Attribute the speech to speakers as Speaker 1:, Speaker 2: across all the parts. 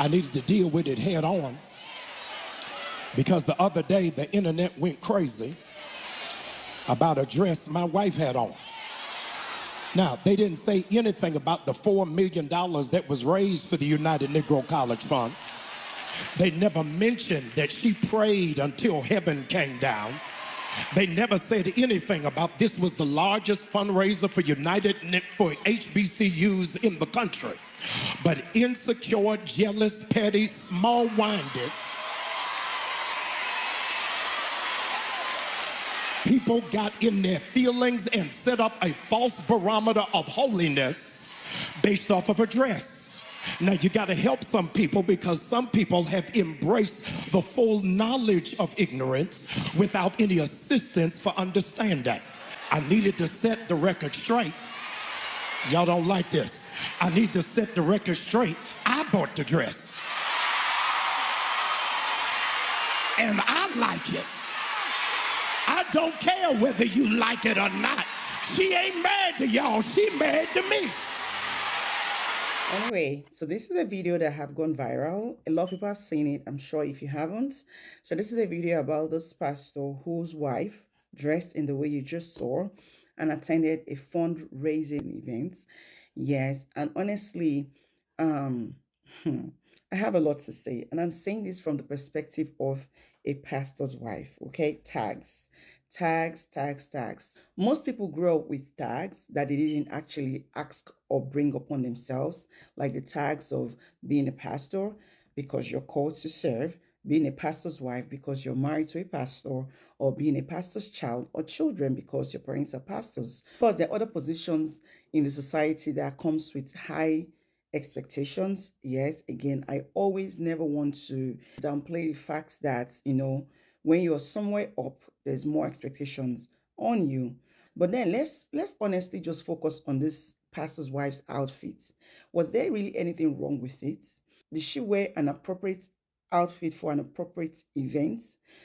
Speaker 1: I needed to deal with it head on because the other day the internet went crazy about a dress my wife had on. Now, they didn't say anything about the $4 million that was raised for the United Negro College Fund. They never mentioned that she prayed until heaven came down. They never said anything about this was the largest fundraiser for HBCUs in the country. But insecure, jealous, petty, small-minded people got in their feelings and set up a false barometer of holiness based off of a dress. Now you got to help some people because some people have embraced the full knowledge of ignorance without any assistance for understanding. I needed to set the record straight. Y'all don't like this. I need to set the record straight. I bought the dress. And I like it. I don't care whether you like it or not. She ain't mad to y'all. She mad to me.
Speaker 2: Anyway, so this is a video that have gone viral. A lot of people have seen it, I'm sure, if you haven't. So this is a video about this pastor whose wife dressed in the way you just saw and attended a fundraising event. Yes, and honestly, I have a lot to say, and I'm saying this from the perspective of a pastor's wife. Okay, tags. Most people grow up with tags that they didn't actually ask or bring upon themselves, like the tags of being a pastor because you're called to serve, being a pastor's wife because you're married to a pastor, or being a pastor's child or children because your parents are pastors. Because there are other positions in the society that comes with high expectations. Yes, again, I always never want to downplay the fact that, when you're somewhere up, there's more expectations on you. But then let's honestly just focus on this pastor's wife's outfit. Was there really anything wrong with it? Did she wear an appropriate outfit for an appropriate event?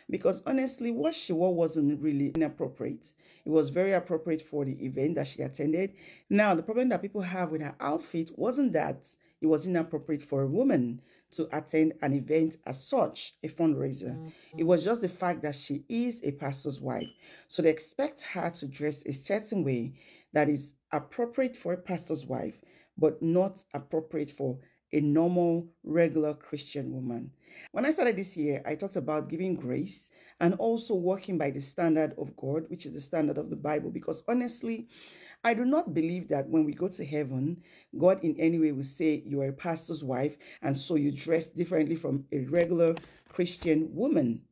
Speaker 2: Because honestly, what she wore wasn't really inappropriate. It was very appropriate for the event that she attended. Now, the problem that people have with her outfit wasn't that it was inappropriate for a woman to attend an event as such, a fundraiser. It was just the fact that she is a pastor's wife. So they expect her to dress a certain way that is appropriate for a pastor's wife, but not appropriate for a normal, regular Christian woman. When I started this year, I talked about giving grace and also working by the standard of God, which is the standard of the Bible, because honestly, I do not believe that when we go to heaven, God in any way will say you are a pastor's wife and so you dress differently from a regular Christian woman.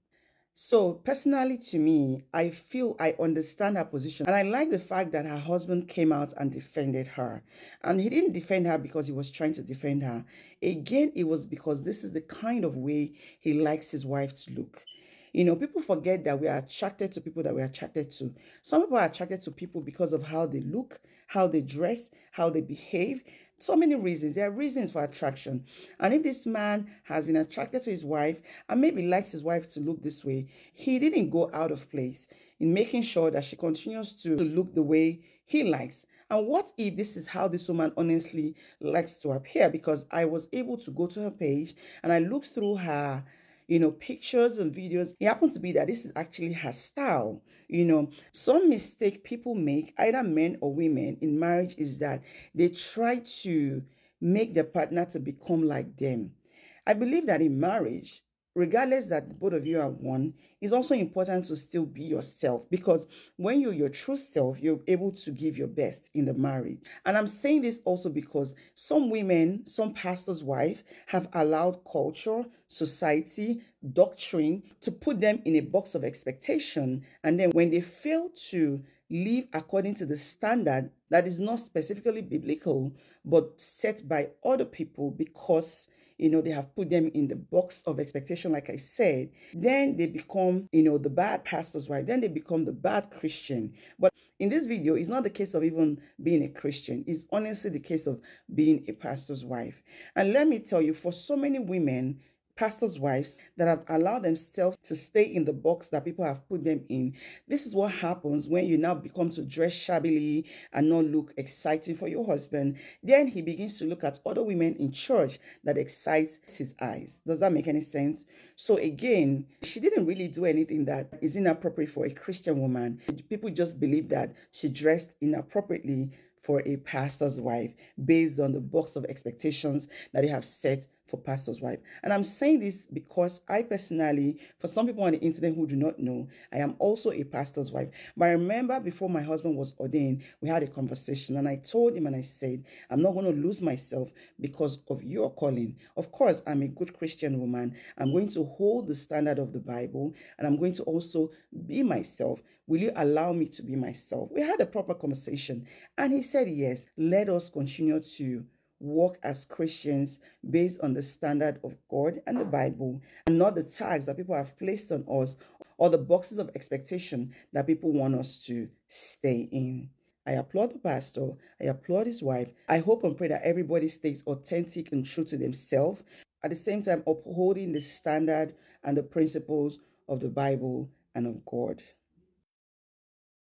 Speaker 2: So personally to me, I feel I understand her position and I like the fact that her husband came out and defended her. And he didn't defend her because he was trying to defend her. Again, it was because this is the kind of way he likes his wife to look. People forget that we are attracted to people that we're attracted to. Some people are attracted to people because of how they look, how they dress, how they behave. So many reasons. There are reasons for attraction. And if this man has been attracted to his wife and maybe likes his wife to look this way, he didn't go out of place in making sure that she continues to look the way he likes. And what if this is how this woman honestly likes to appear? Because I was able to go to her page and I looked through her pictures and videos. It happens to be that this is actually her style. Some mistake people make, either men or women in marriage, is that they try to make their partner to become like them. I believe that in marriage, regardless that both of you are one, it's also important to still be yourself, because when you're your true self, you're able to give your best in the marriage. And I'm saying this also because some women, some pastors' wives have allowed culture, society, doctrine to put them in a box of expectation. And then when they fail to live according to the standard that is not specifically biblical, but set by other people because they have put them in the box of expectation, like I said, then they become, the bad pastor's wife. Then they become the bad Christian. But in this video, it's not the case of even being a Christian. It's honestly the case of being a pastor's wife. And let me tell you, for so many women, pastors' wives that have allowed themselves to stay in the box that people have put them in. This is what happens when you now become to dress shabbily and not look exciting for your husband. Then he begins to look at other women in church that excites his eyes. Does that make any sense? So again, she didn't really do anything that is inappropriate for a Christian woman. People just believe that she dressed inappropriately for a pastor's wife based on the box of expectations that they have set for pastor's wife. And I'm saying this because I personally, for some people on the internet who do not know, I am also a pastor's wife. But I remember before my husband was ordained, we had a conversation and I told him and I said, I'm not going to lose myself because of your calling. Of course, I'm a good Christian woman. I'm going to hold the standard of the Bible and I'm going to also be myself. Will you allow me to be myself? We had a proper conversation and he said, yes, let us continue to walk as Christians based on the standard of God and the Bible and not the tags that people have placed on us or the boxes of expectation that people want us to stay in. I applaud the pastor. I applaud his wife. I hope and pray that everybody stays authentic and true to themselves, at the same time upholding the standard and the principles of the Bible and of God.